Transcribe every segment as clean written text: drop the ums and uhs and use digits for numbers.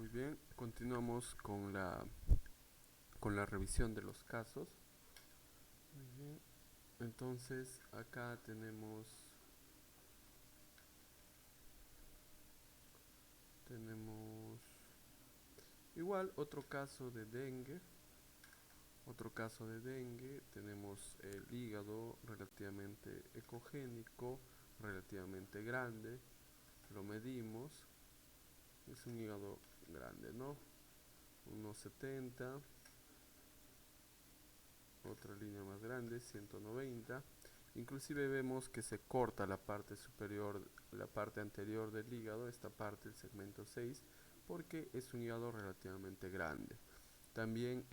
Muy bien, continuamos con la revisión de los casos. Muy bien, entonces acá tenemos igual otro caso de dengue. Otro caso de dengue, tenemos el hígado relativamente ecogénico, relativamente grande, lo medimos, es un hígado grande, ¿no? 1,70, otra línea más grande, 190. Inclusive vemos que se corta la parte superior, la parte anterior del hígado, esta parte, el segmento 6, porque es un hígado relativamente grande. También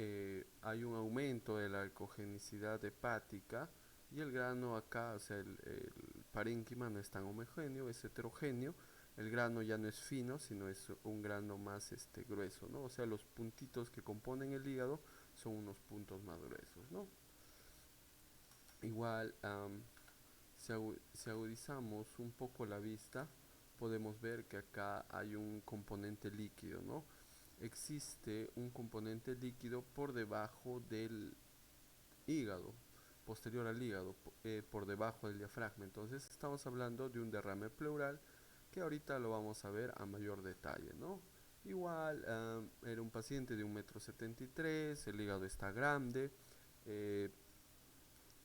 hay un aumento de la ecogenicidad hepática y el grano acá, o sea, el parénquima no es tan homogéneo, es heterogéneo. El grano ya no es fino, sino es un grano más grueso, ¿no? O sea, los puntitos que componen el hígado son unos puntos más gruesos, ¿no? Igual, si agudizamos un poco la vista, podemos ver que acá hay un componente líquido, ¿no? Existe un componente líquido por debajo del hígado, posterior al hígado, por debajo del diafragma. Entonces estamos hablando de un derrame pleural que ahorita lo vamos a ver a mayor detalle, ¿no? Igual, era un paciente de 1,73 m, el hígado está grande, eh,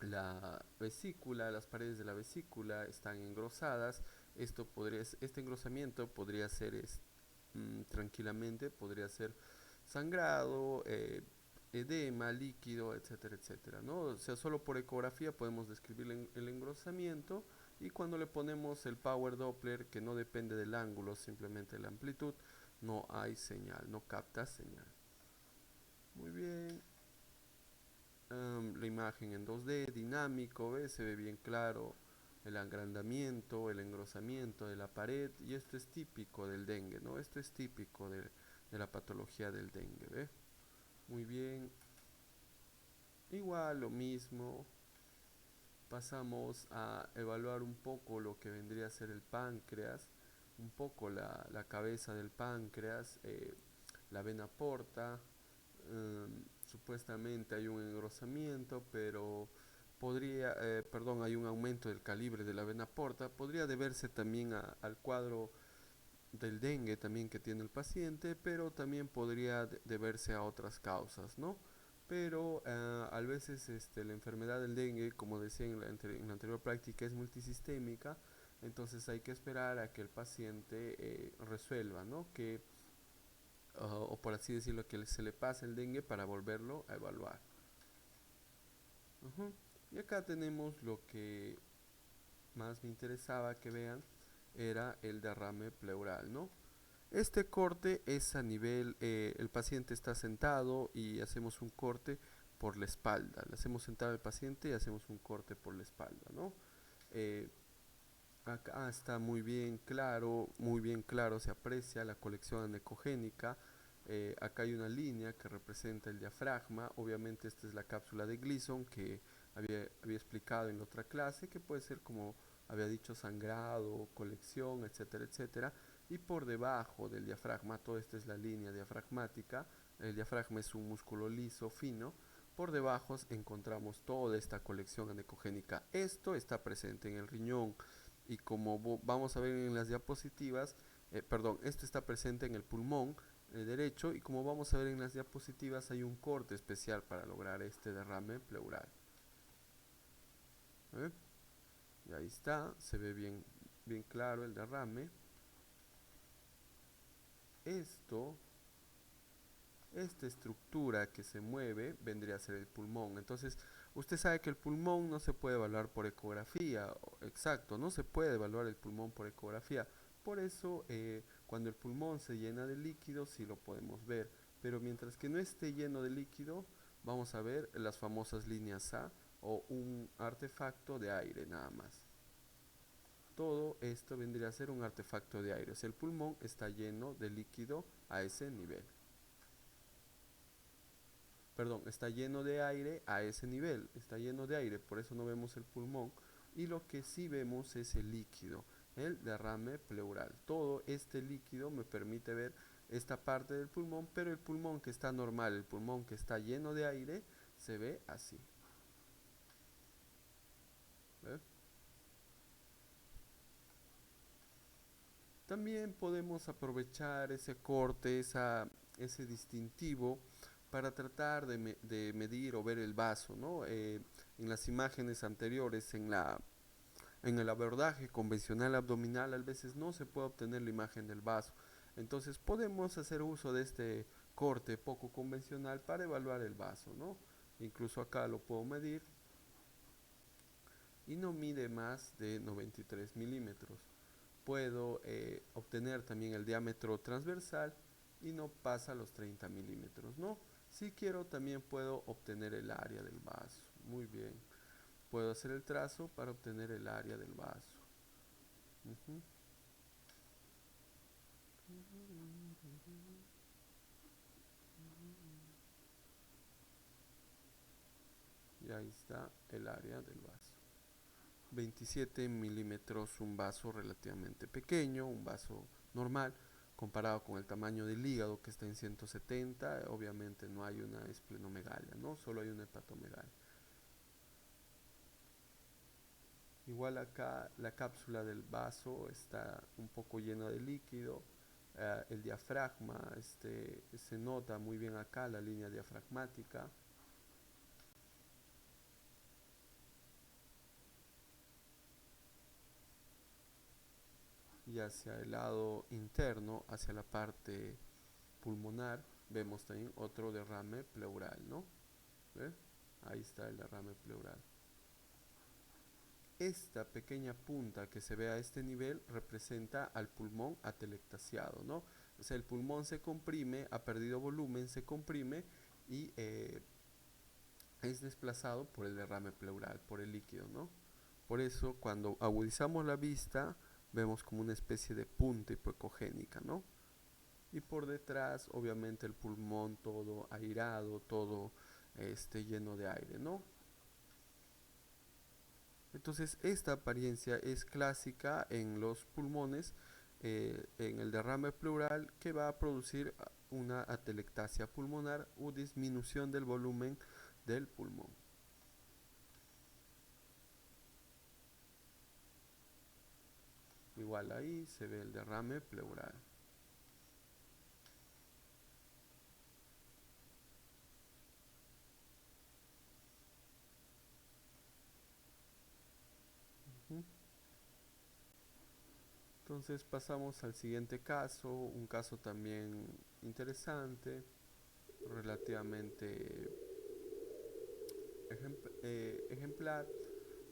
la vesícula, las paredes de la vesícula están engrosadas. Este engrosamiento podría ser tranquilamente, podría ser sangrado, edema, líquido, etcétera, etcétera, ¿no? O sea, solo por ecografía podemos describir el engrosamiento, y cuando le ponemos el Power Doppler, que no depende del ángulo, simplemente de la amplitud, no hay señal, no capta señal. Muy bien. La imagen en 2D, dinámico, ¿ves? Se ve bien claro el agrandamiento, el engrosamiento de la pared, y esto es típico del dengue, ¿no? Esto es típico de la patología del dengue, ¿ves? Muy bien, igual lo mismo, pasamos a evaluar un poco lo que vendría a ser el páncreas, un poco la cabeza del páncreas, la vena porta. Supuestamente hay un engrosamiento, pero perdón, hay un aumento del calibre de la vena porta. Podría deberse también al cuadro del dengue también que tiene el paciente, pero también podría deberse a otras causas, ¿no? Pero a veces la enfermedad del dengue, como decía en la anterior práctica, es multisistémica. Entonces hay que esperar a que el paciente resuelva, ¿no? O por así decirlo, que se le pase el dengue para volverlo a evaluar. Ujú. Y acá tenemos lo que más me interesaba que vean, era el derrame pleural, ¿no? Este corte es a nivel, el paciente está sentado y hacemos un corte por la espalda. Le hacemos sentar al paciente y hacemos un corte por la espalda, ¿no? Eh, Acá está muy bien claro, se aprecia la colección anecogénica. Acá hay una línea que representa el diafragma. Obviamente esta es la cápsula de Gleason que había explicado en la otra clase, que puede ser, como había dicho, sangrado, colección, etcétera, etcétera. Y por debajo del diafragma, toda esta es la línea diafragmática. El diafragma es un músculo liso, fino. Por debajo encontramos toda esta colección anecogénica. Esto está presente en el riñón, y como vamos a ver en las diapositivas, perdón, esto está presente en el pulmón derecho, y como vamos a ver en las diapositivas, hay un corte especial para lograr este derrame pleural. ¿Eh? Y ahí está, se ve bien, bien claro el derrame. Esto, esta estructura que se mueve vendría a ser el pulmón. Entonces, usted sabe que el pulmón no se puede evaluar por ecografía. Exacto, no se puede evaluar el pulmón por ecografía. Por eso, cuando el pulmón se llena de líquido, sí lo podemos ver. Pero mientras que no esté lleno de líquido, vamos a ver las famosas líneas A, o un artefacto de aire nada más. Todo esto vendría a ser un artefacto de aire. O sea, el pulmón está lleno de líquido a ese nivel. Perdón, está lleno de aire a ese nivel, está lleno de aire, por eso no vemos el pulmón, y lo que sí vemos es el líquido. el derrame pleural. Todo este líquido me permite ver esta parte del pulmón, pero el pulmón que está normal, el pulmón que está lleno de aire, se ve así. ¿Ve? También podemos aprovechar ese corte, ese distintivo, para tratar de medir o ver el vaso, ¿no? En las imágenes anteriores, en el abordaje convencional abdominal, a veces no se puede obtener la imagen del vaso. Entonces podemos hacer uso de este corte poco convencional para evaluar el vaso, ¿no? Incluso acá lo puedo medir y no mide más de 93 milímetros. Puedo obtener también el diámetro transversal y no pasa los 30 milímetros, ¿no? Si quiero también puedo obtener el área del vaso. Muy bien. Puedo hacer el trazo para obtener el área del vaso. Ujú. Y ahí está el área del vaso. 27 milímetros, un vaso relativamente pequeño, un vaso normal, comparado con el tamaño del hígado que está en 170, obviamente no hay una esplenomegalia, ¿no? Solo hay una hepatomegalia. Igual acá la cápsula del vaso está un poco llena de líquido, el diafragma, se nota muy bien acá la línea diafragmática. Y hacia el lado interno, hacia la parte pulmonar, vemos también otro derrame pleural, ¿no? ¿Ve? Ahí está el derrame pleural. Esta pequeña punta que se ve a este nivel representa al pulmón atelectasiado, ¿no? O sea, el pulmón se comprime, ha perdido volumen, se comprime y es desplazado por el derrame pleural, por el líquido, ¿no? Por eso, cuando agudizamos la vista, vemos como una especie de punta hipoecogénica, ¿no? Y por detrás, obviamente, el pulmón todo airado, todo lleno de aire, ¿no? Entonces, esta apariencia es clásica en los pulmones, en el derrame pleural, que va a producir una atelectasia pulmonar o disminución del volumen del pulmón. Igual ahí se ve el derrame pleural. Ujú. Entonces pasamos al siguiente caso, un caso también interesante, relativamente ejemplar.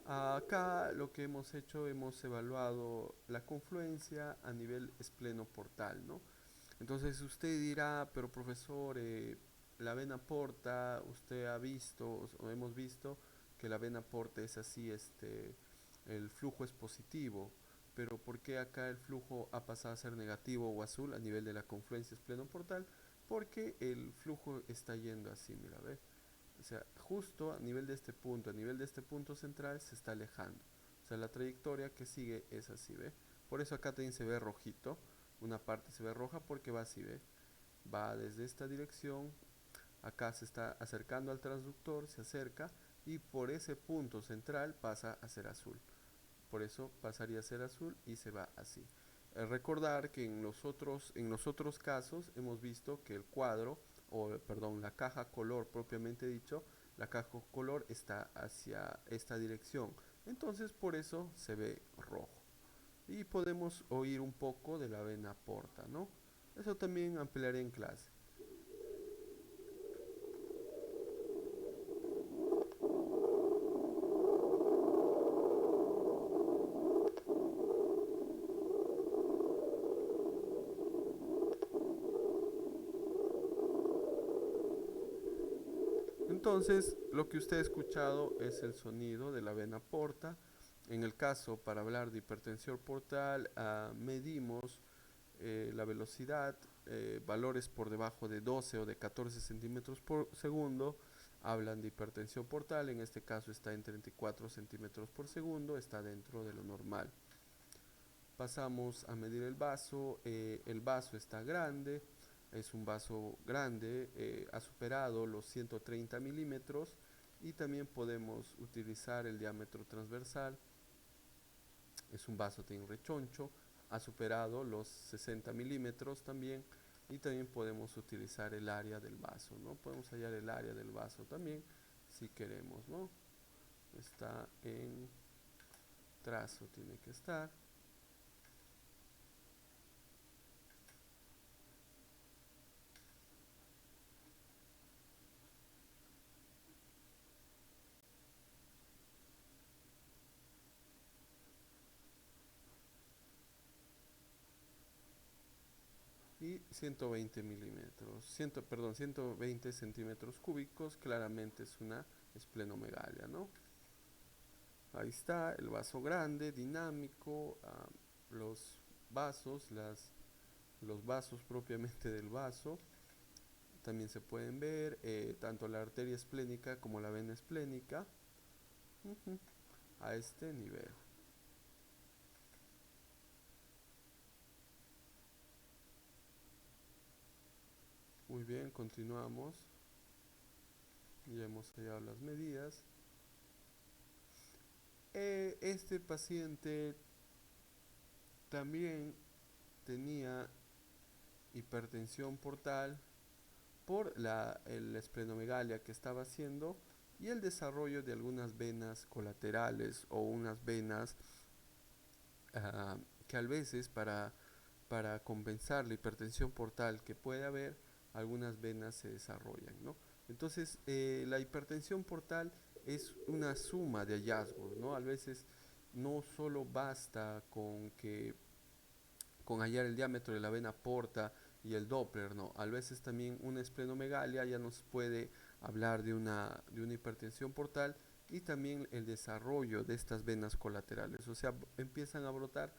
Acá lo que hemos hecho, hemos evaluado la confluencia a nivel esplenoportal, ¿no? Entonces usted dirá, pero profesor, la vena porta, usted ha visto o hemos visto que la vena porta es así, el flujo es positivo, pero ¿por qué acá el flujo ha pasado a ser negativo o azul a nivel de la confluencia esplenoportal? Porque el flujo está yendo así, mira, ¿ve? O sea, justo a nivel de este punto, a nivel de este punto central se está alejando. O sea, la trayectoria que sigue es así, ¿ve? Por eso acá también se ve rojito, una parte se ve roja porque va así, ¿ve? Va desde esta dirección, acá se está acercando al transductor, se acerca y por ese punto central pasa a ser azul. Por eso pasaría a ser azul y se va así. Recordar que en los otros casos hemos visto que el cuadro, o perdón, la caja color propiamente dicho, la caja color está hacia esta dirección. Entonces por eso se ve rojo. Y podemos oír un poco de la vena porta, ¿no? Eso también ampliaré en clase. Entonces, lo que usted ha escuchado es el sonido de la vena porta. En el caso, para hablar de hipertensión portal, medimos la velocidad, valores por debajo de 12 o de 14 centímetros por segundo, hablan de hipertensión portal, en este caso está en 34 centímetros por segundo, está dentro de lo normal. Pasamos a medir el vaso está grande, es un vaso grande, ha superado los 130 milímetros y también podemos utilizar el diámetro transversal, es un vaso de rechoncho, ha superado los 60 milímetros también y también podemos utilizar el área del vaso, ¿no? Podemos hallar el área del vaso también si queremos, ¿no? Está en trazo, tiene que estar. Y 120 milímetros, 120 centímetros cúbicos, claramente es una esplenomegalia, ¿no? Ahí está el vaso grande, dinámico, los vasos, los vasos propiamente del vaso, también se pueden ver tanto la arteria esplénica como la vena esplénica a este nivel. Muy bien, continuamos. Ya hemos hallado las medidas. Este paciente también tenía hipertensión portal por la esplenomegalia que estaba haciendo y el desarrollo de algunas venas colaterales o unas venas que a veces para compensar la hipertensión portal que puede haber, algunas venas se desarrollan, ¿no? Entonces, la hipertensión portal es una suma de hallazgos, ¿no? A veces no solo basta con hallar el diámetro de la vena porta y el Doppler, no. A veces también una esplenomegalia ya nos puede hablar de una hipertensión portal y también el desarrollo de estas venas colaterales. O sea, empiezan a brotar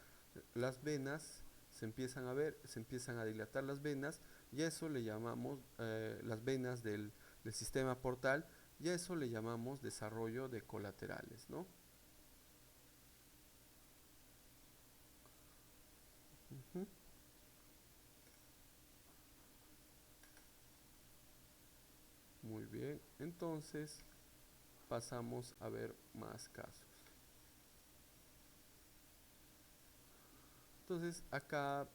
las venas, se empiezan a ver, se empiezan a dilatar las venas y a eso le llamamos las venas del sistema portal y a eso le llamamos desarrollo de colaterales, ¿no? Uh -huh. Muy bien, entonces pasamos a ver más casos. Entonces acá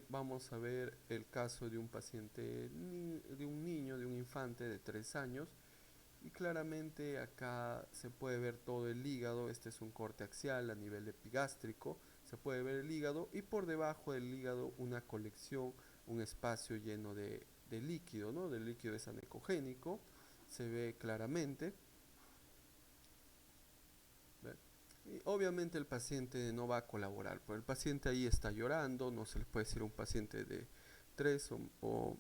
vamos a ver el caso de un paciente, de un niño, de un infante de 3 años y claramente acá se puede ver todo el hígado, este es un corte axial a nivel epigástrico, se puede ver el hígado y por debajo del hígado una colección, un espacio lleno de líquido, ¿no? Del líquido es anecogénico, se ve claramente. ¿Ve? Y obviamente el paciente no va a colaborar, pero el paciente ahí está llorando, no se le puede decir a un paciente de 3 o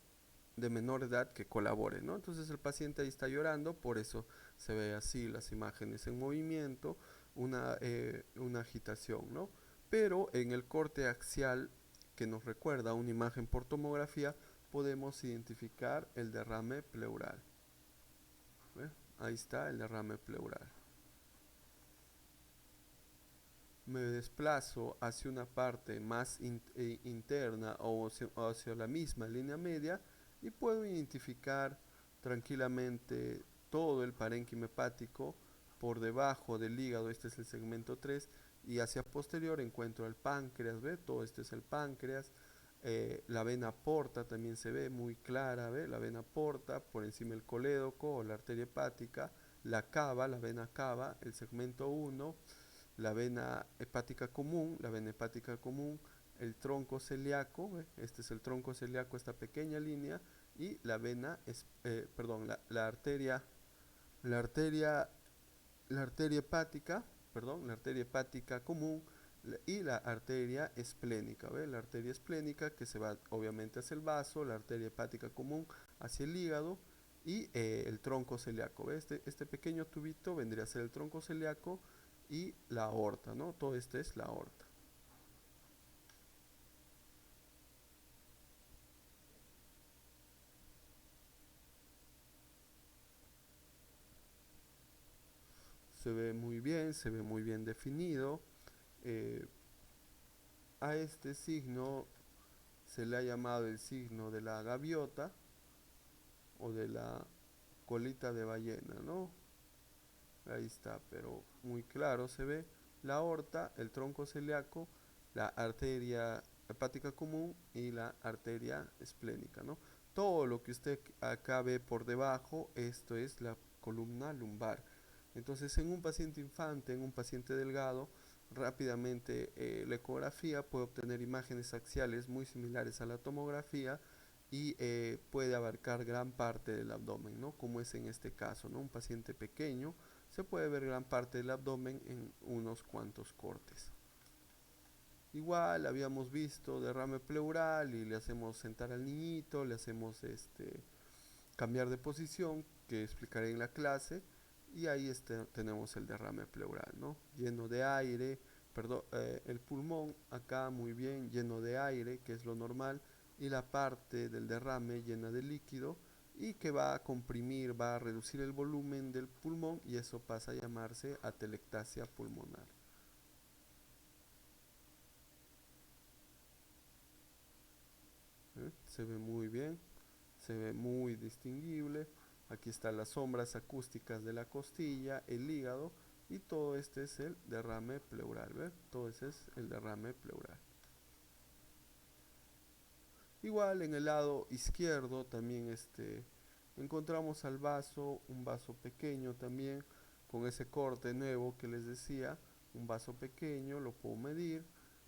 de menor edad que colabore, ¿no? Entonces el paciente ahí está llorando, por eso se ve así las imágenes en movimiento, una agitación, ¿no? Pero en el corte axial que nos recuerda una imagen por tomografía, podemos identificar el derrame pleural. ¿Ve? Ahí está el derrame pleural. Me desplazo hacia una parte más interna o hacia la misma línea media y puedo identificar tranquilamente todo el parénquima hepático por debajo del hígado, este es el segmento 3, y hacia posterior encuentro el páncreas, ¿ve? Todo este es el páncreas, la vena porta también se ve muy clara, ¿ve? La vena porta por encima del colédoco o la arteria hepática, la cava, la vena cava, el segmento 1, la vena hepática común, el tronco celíaco, este es el tronco celíaco, esta pequeña línea, y la vena, perdón, la arteria, la arteria hepática, perdón, la arteria hepática común y la arteria esplénica, ¿ve? La arteria esplénica que se va obviamente hacia el vaso, la arteria hepática común hacia el hígado y el tronco celíaco, ¿ve? Este pequeño tubito vendría a ser el tronco celíaco y la aorta, ¿no? Todo este es la aorta. Se ve muy bien definido. eh, a este signo se le ha llamado el signo de la gaviota o de la colita de ballena, ¿no? Ahí está, pero muy claro se ve la aorta, el tronco celíaco, la arteria hepática común y la arteria esplénica, ¿no? Todo lo que usted acá ve por debajo, esto es la columna lumbar. Entonces, en un paciente infante, en un paciente delgado, rápidamente la ecografía puede obtener imágenes axiales muy similares a la tomografía y puede abarcar gran parte del abdomen, ¿no? Como es en este caso, ¿no? Un paciente pequeño se puede ver gran parte del abdomen en unos cuantos cortes. Igual habíamos visto derrame pleural y le hacemos sentar al niñito, le hacemos cambiar de posición, que explicaré en la clase, y ahí tenemos el derrame pleural, ¿no? Lleno de aire, perdón, el pulmón acá muy bien, lleno de aire, que es lo normal, y la parte del derrame llena de líquido, y que va a comprimir, va a reducir el volumen del pulmón, y eso pasa a llamarse atelectasia pulmonar. Se ve muy bien, se ve muy distinguible. Aquí están las sombras acústicas de la costilla, el hígado y todo este es el derrame pleural, ¿ve? Todo ese es el derrame pleural. Igual en el lado izquierdo también encontramos al vaso, un vaso pequeño también, con ese corte nuevo que les decía, un vaso pequeño, lo puedo medir,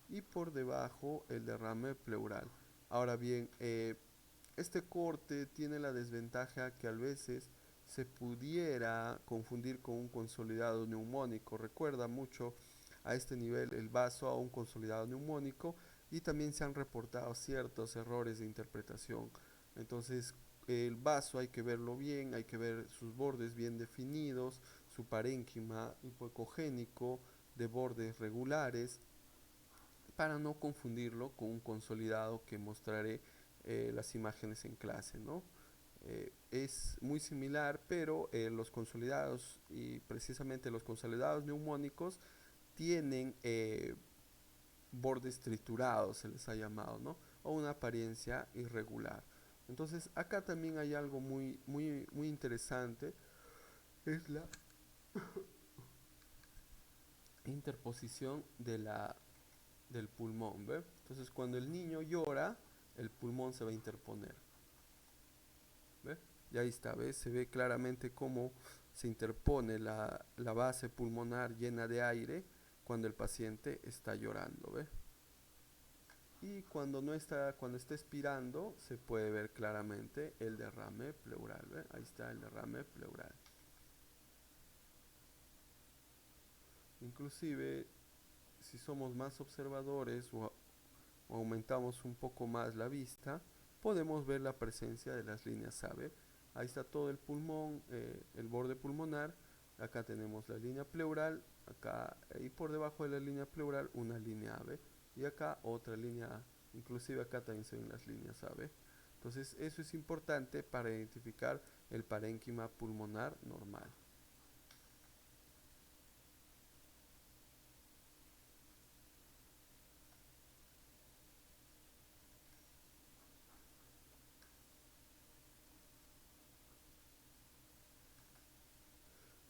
y por debajo el derrame pleural. Ahora bien, este corte tiene la desventaja que a veces se pudiera confundir con un consolidado neumónico. Recuerda mucho a este nivel el vaso a un consolidado neumónico y también se han reportado ciertos errores de interpretación. Entonces, el vaso hay que verlo bien, hay que ver sus bordes bien definidos, su parénquima hipoecogénico de bordes regulares, para no confundirlo con un consolidado que mostraré las imágenes en clase, ¿no? Es muy similar, pero los consolidados y precisamente los consolidados neumónicos tienen bordes triturados, se les ha llamado, ¿no? O una apariencia irregular. Entonces, acá también hay algo muy interesante, es la interposición del pulmón, ¿ve? Entonces, cuando el niño llora, el pulmón se va a interponer, ¿ve? Y ahí está, ¿ves? Se ve claramente cómo se interpone la base pulmonar llena de aire cuando el paciente está llorando, ¿ve? Y cuando no está, cuando está expirando, se puede ver claramente el derrame pleural, ¿ve? Ahí está el derrame pleural. Inclusive, si somos más observadores o aumentamos un poco más la vista, podemos ver la presencia de las líneas AVE. Ahí está todo el pulmón, el borde pulmonar. Acá tenemos la línea pleural, acá y por debajo de la línea pleural una línea AVE y acá otra línea A. Inclusive acá también se ven las líneas AVE. Entonces eso es importante para identificar el parénquima pulmonar normal.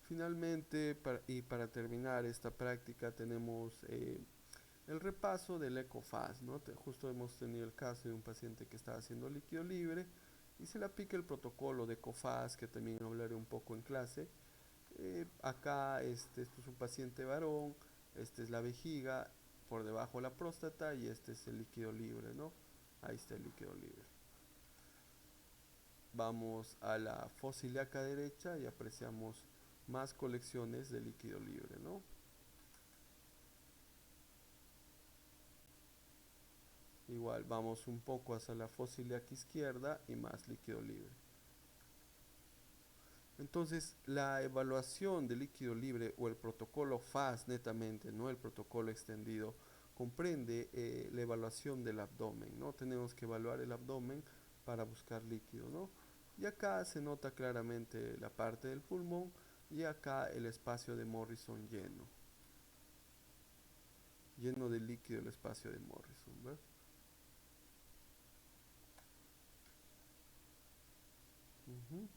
Finalmente, para terminar esta práctica, tenemos el repaso del ECOFAS, ¿no? Justo hemos tenido el caso de un paciente que estaba haciendo líquido libre y se le aplica el protocolo de ECOFAS, que también hablaré un poco en clase. Acá, esto es un paciente varón, este es la vejiga, por debajo la próstata y este es el líquido libre, ¿no? Ahí está el líquido libre. Vamos a la fosa ilíaca derecha y apreciamos más colecciones de líquido libre, ¿no? Igual vamos un poco hacia la fosa ilíaca izquierda y más líquido libre. Entonces, la evaluación de líquido libre o el protocolo FAS netamente, no el protocolo extendido, comprende la evaluación del abdomen, ¿no? Tenemos que evaluar el abdomen para buscar líquido, ¿no? Y acá se nota claramente la parte del pulmón y acá el espacio de Morrison lleno. lleno de líquido el espacio de Morrison, ¿ves? Ujú.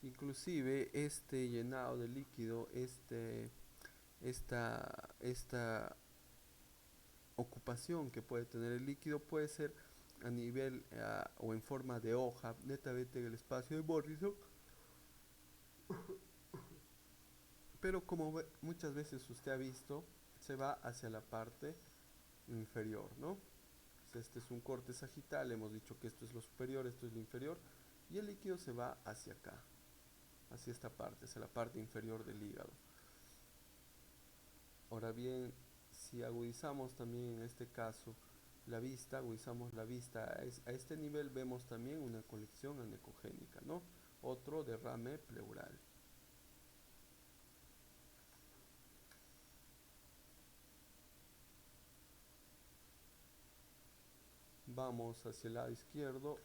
Inclusive este llenado de líquido, esta ocupación que puede tener el líquido puede ser a nivel o en forma de hoja, netamente en el espacio de Morrison, pero como muchas veces usted ha visto, se va hacia la parte inferior, ¿no? Este es un corte sagital, hemos dicho que esto es lo superior, esto es lo inferior, y el líquido se va hacia acá, hacia esta parte, hacia la parte inferior del hígado. Ahora bien, si agudizamos también en este caso la vista, agudizamos la vista a este nivel, vemos también una colección anecogénica, ¿no? Otro derrame pleural. Vamos hacia el lado izquierdo,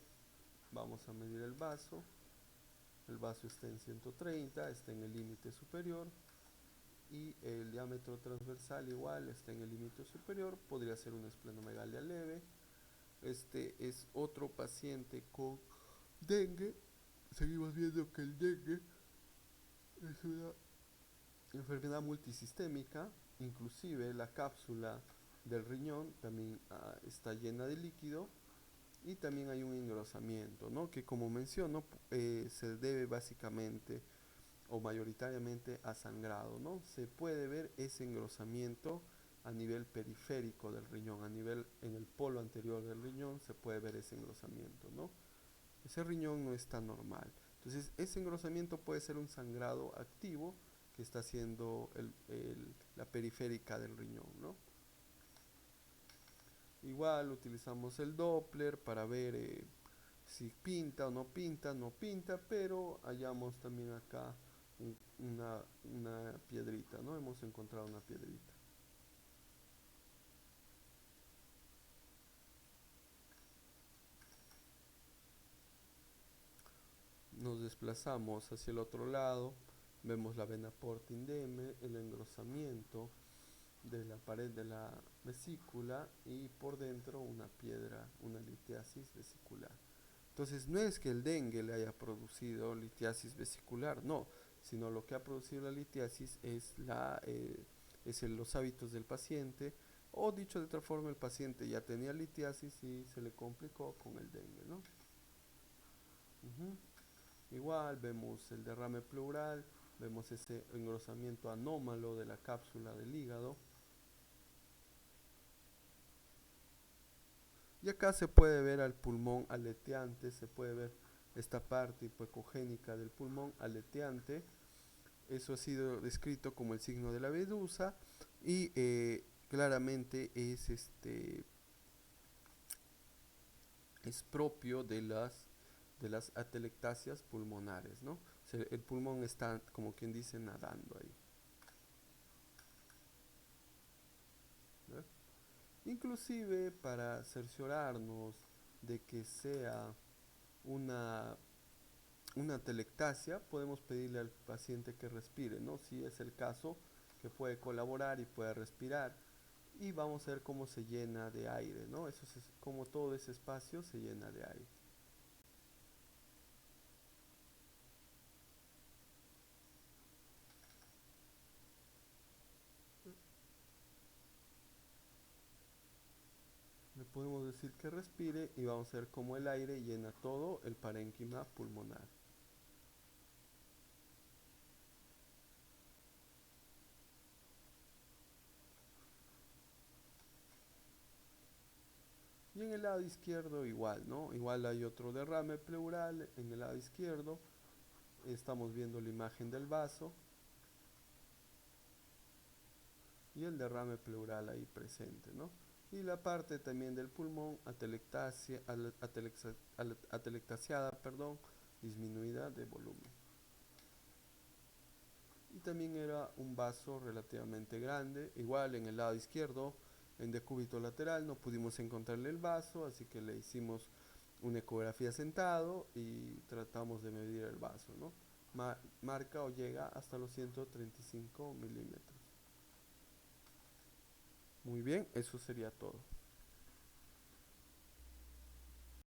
vamos a medir el vaso está en 130, está en el límite superior, y el diámetro transversal igual está en el límite superior, podría ser una esplenomegalia leve. Este es otro paciente con dengue. Seguimos viendo que el dengue es una enfermedad multisistémica, inclusive la cápsula del riñón también está llena de líquido, y también hay un engrosamiento, ¿no? Que como menciono se debe básicamente o mayoritariamente a sangrado, ¿no? Se puede ver ese engrosamiento a nivel periférico del riñón, a nivel en el polo anterior del riñón se puede ver ese engrosamiento, ¿no? Ese riñón no está normal. Entonces, ese engrosamiento puede ser un sangrado activo que está haciendo la periférica del riñón, ¿no? Igual utilizamos el Doppler para ver si pinta o no pinta, no pinta, pero hallamos también acá una piedrita, ¿no? Hemos encontrado una piedrita. Nos desplazamos hacia el otro lado, vemos la vena porta indeme, el engrosamiento de la pared de la vesícula y por dentro una piedra, una litiasis vesicular. Entonces no es que el dengue le haya producido litiasis vesicular, no, sino lo que ha producido la litiasis los hábitos del paciente, o dicho de otra forma, el paciente ya tenía litiasis y se le complicó con el dengue, ¿no? Ujú. Igual vemos el derrame pleural, vemos ese engrosamiento anómalo de la cápsula del hígado. Y acá se puede ver al pulmón aleteante, se puede ver esta parte hipoecogénica del pulmón aleteante. Eso ha sido descrito como el signo de la medusa y claramente es propio de las atelectasias pulmonares, ¿no? O sea, el pulmón está, como quien dice, nadando ahí. ¿Ves? Inclusive para cerciorarnos de que sea una, una atelectasia, podemos pedirle al paciente que respire, ¿no? Si es el caso, que puede colaborar y puede respirar. Y vamos a ver cómo se llena de aire, ¿no? Eso es como todo ese espacio se llena de aire. Le podemos decir que respire y vamos a ver cómo el aire llena todo el parénquima pulmonar. Y en el lado izquierdo igual, ¿no? Igual hay otro derrame pleural en el lado izquierdo. Estamos viendo la imagen del vaso y el derrame pleural ahí presente, ¿no? Y la parte también del pulmón atelectasiada, perdón, disminuida de volumen. Y también era un vaso relativamente grande, igual en el lado izquierdo, en decúbito lateral, no pudimos encontrarle el vaso, así que le hicimos una ecografía sentado y tratamos de medir el vaso, ¿no? marca o llega hasta los 135 milímetros. Muy bien, eso sería todo.